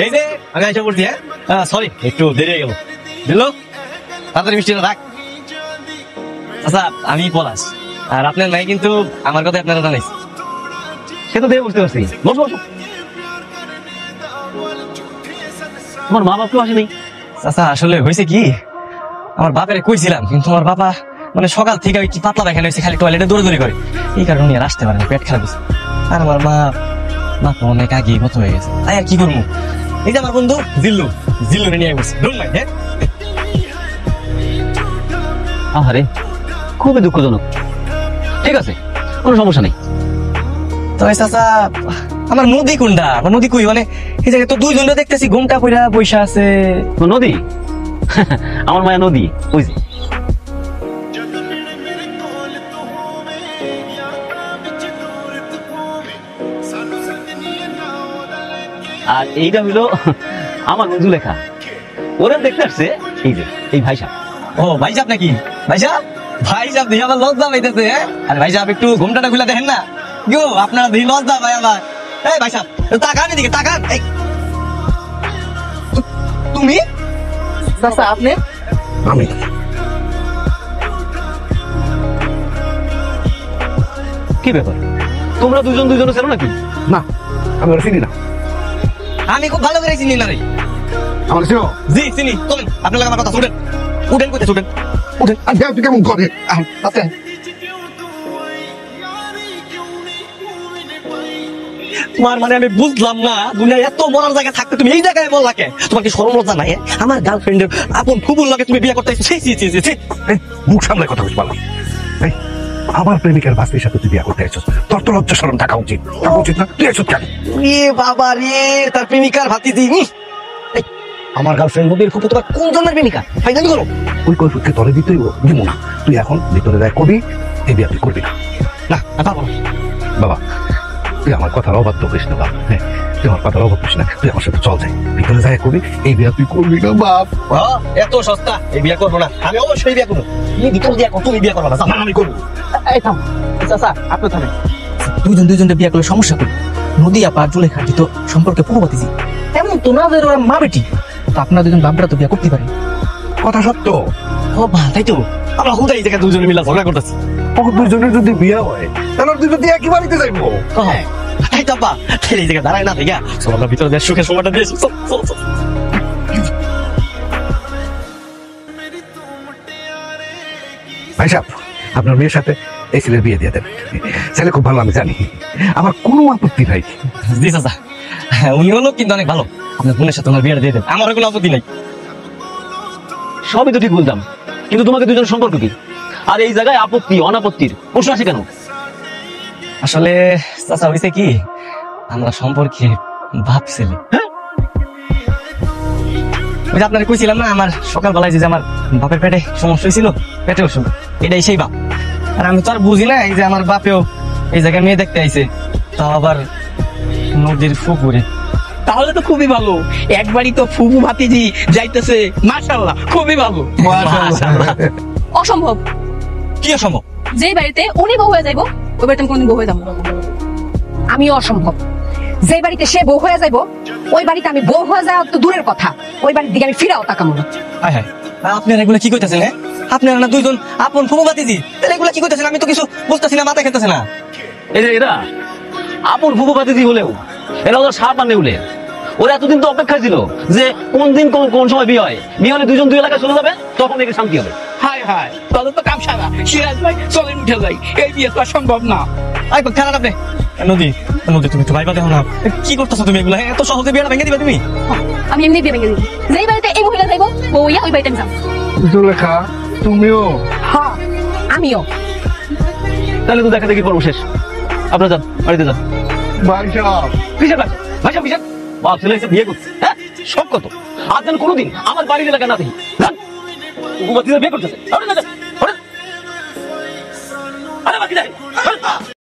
এই যে আমি আইসা পড়ছি। হ্যাঁ সরি একটু দেরি হয়ে গেল। দিল তাড়াতাড়ি মিষ্টিটা রাখ। আচ্ছা আমি পলাশ, আর আপনার নাই কিন্তু আমার কথা আপনারা জানাইস। সে তো দেখে বুঝতে পারছি। বসো বসো। তোমার মা বাপ কেউ আসেনি? আচ্ছা আসলে হয়েছে কি, আমার বাপের কইছিলাম কিন্তু আমার বাবা মানে সকাল থেকে ওই কি পাতলা পায়খানা হয়েছে, খালি টয়লেটে দৌড়ে করে, এই কারণে আর আসতে পারে না, পেট খারাপ হয়েছে। আর আমার মা অনেক আগে মতো হয়ে গেছে। তাই আর কি করবো, এই যে আমার বন্ধু জিল্লু নিয়ে বসে। আরে খুবই দুঃখজনক। ঠিক আছে, কোনো সমস্যা নেই। তবে চাচা আমার নদী কোনটা, আমার নদী কই, মানে এই জায়গায় তো দুইজনটা দেখতেছি ঘুমটা কইরা পয়সা আছে। নদী? আমার মায়া নদী, বুঝলি? আর এইটা হইলো আমার নজু লেখা। ওরা দেখতে আসছে এই যে এই ভাই সাহেব। ও ভাই সাহেব নাকি? ভাই সাহেব দেখে আমার লজ্জা পাইতেছে। আরে ভাই সাহেব একটু ঘুমটাটা খুলে দেখেন না। গো আপনারা দেখি লজ্জা ভাই আমার। এই ভাই সাহেব তাকান এদিকে, তাকান। তুমি চাচা? আপনি? আমি কি ব্যাপার, তোমরা দুজনে ছিল নাকি? না, আমি ওরা চিনি না। আমি খুব ভালো করে চিনি না রে। আমার চিনো? জি চিনি। চলেন আপনার আমার কথা শুনেন। উঠেন কোথায়? উঠেন। আজকে তুই কেমন করে? তোমার মানে আমি বুঝলাম না, দুনিয়া এত মরার জায়গা থাকতে তুমি এই জায়গায় বল লাগে। তোমার কি শরম লজ্জা নাই? আমার গার্লফ্রেন্ডের আপন ফুবুর লাগে তুমি বিয়ে করতে? মুখ সামনে কথা বলতে পারলাম। আমার প্রেমিকার বাস্তির সাথে তুই বিয়ে করতে এসেছিস, তোর তো লজ্জা শরম থাকা উচিত না? তুই এসেছিস কেন? এ বাবা রে, তার প্রেমিকার ভাতিজি। আমার গার্লফ্রেন্ড নদীর ফুপু তোমার কোন জনের প্রেমিকা? ফাইনাল করো। ওই কৈফিয়তকে তলে দিতেই দিব না। তুই এখন ভিতরে যাই করবি, এই বিয়ে তুই করবি না। না পারবো না। বাবা তুই আমার কথার অবাধ্য করিস না বাবা। হ্যাঁ তুই আমার কথার অবাধ্য করিস না, তুই আমার সাথে চল যাই, ভিতরে যাই করবি, এই বিয়ে তুই করবি না বাপ। এত সস্তা এই বিয়ে করবো না, আমি অবশ্যই বিয়ে করবো। তুমি ভিতর দিয়ে তুমি বিয়ে করবো না? আমি করবো। এই থাম চাচা, আপনি থামেন। দুইজনটা বিয়ে করলে সমস্যা করি। নদী আপা জুলেখা তো সম্পর্কে পুরো বাতিছি, এমন তো না যে ওরা মা বেটি। তো আপনারা দুজন বাপরা তো বিয়ে করতে পারেন। কথা সত্য। ও বা তাই তো, আমরা কোথায় এই জায়গায় দুজনে মিলে ঝগড়া করতেছি। দুজনের যদি বিয়ে হয় তাহলে দুজন দিয়ে একই বাড়িতে যাইবো। তাই তো আব্বা, এই জায়গায় দাঁড়ায় না ঠিক আছে, আমরা ভিতরে দেশ সুখের সময়টা দিয়েছি। ভাই সাহেব আপনার মেয়ের সাথে এই ছেলের বিয়ে দিয়ে দেন। ছেলে খুব ভালো আমি জানি, আমার কোনো আপত্তি নাই। জি চাচা, উনি হলো কিন্তু অনেক ভালো। আপনার বোনের সাথে ওনার বিয়েটা দিয়ে দেন, আমার কোনো আপত্তি নাই। সবই তো ঠিক বলতাম, কিন্তু তোমাকে দুজন সম্পর্ক কি? আর এই জায়গায় আপত্তি অনাপত্তির প্রশ্ন আসে কেন? আসলে চাচা হয়েছে কি, আমরা সম্পর্কে ভাবছিলি। ওই যে আপনার কইছিলাম না, আমার সকালবেলায় যে আমার বাপের পেটে সমস্যা হয়েছিল, পেটে অসুখ, এটাই সেই বাপ। আর আমি তো আর বুঝি না এই যে আমার বাপেও এই জায়গায় মেয়ে দেখতে আইছে, তাও আবার নদীর পুকুরে। তাহলে তো খুবই ভালো, একবারই তো ফুফু ভাতিজি যাইতেছে। মাশাআল্লাহ, খুবই ভালো। অসম্ভব। কি অসম্ভব? যে বাড়িতে উনি বউ হয়ে যাইবো, ওই বাড়িতে আমি কোনদিন বউ হয়ে যাবো না। আমিও অসম্ভব। যে বাড়িতে সে বউ হয়ে যাইবো, ওই বাড়িতে আমি বউ হয়ে যাওয়া তো দূরের কথা, ওই বাড়ির দিকে আমি ফিরাও তাকাবো না। হ্যাঁ আপনারা এগুলো কি কইতেছেন? আপনারা না দুইজন আপন ফুফু ভাতিজি, তাহলে এগুলো কি কইতেছেন? আমি তো কিছু বুঝতেছি না, মাথা খেতেছে না। এই যে এরা আপন ফুফু ভাতিজি হলেও এরা ওদের সাপ মানে উলে। ওরা এতদিন তো অপেক্ষা ছিল যে কোন দিন কোন সময় বিয়ে হয়, বিয়ে হলে দুজন দুই এলাকায় চলে যাবে, তখন একে শান্তি হবে। হায় হায়, তাহলে তো কাম সারা। সিরাজ ভাই চলেন উঠে যাই, এই বিয়ে তো সম্ভব না। খারাপ আপনি নদী তুমি তো ভাইবা দেখো না, কি করতেছো তুমি এগুলো? এত সহজে বিয়েটা ভেঙে দিবে তুমি? আমি এমনি দিয়ে ভেঙে দিই। যেই বাড়িতে এই মহিলা যাইবো, বউ ইয়া ওই বাড়িতে আমি যাবো। জুলেখা তুমিও? হ্যাঁ আমিও। তাহলে তো দেখা দেখি করবো শেষ। আপনারা যান, বাড়িতে যান। ভাই সাহেব ভাই সাহেব বাপ ছেলে এসে বিয়ে করছে, হ্যাঁ সব কত। আর যেন কোনোদিন আমার বাড়ির এলাকা না দেখি। বিয়ে করতেছে। আরে বাকি যাই।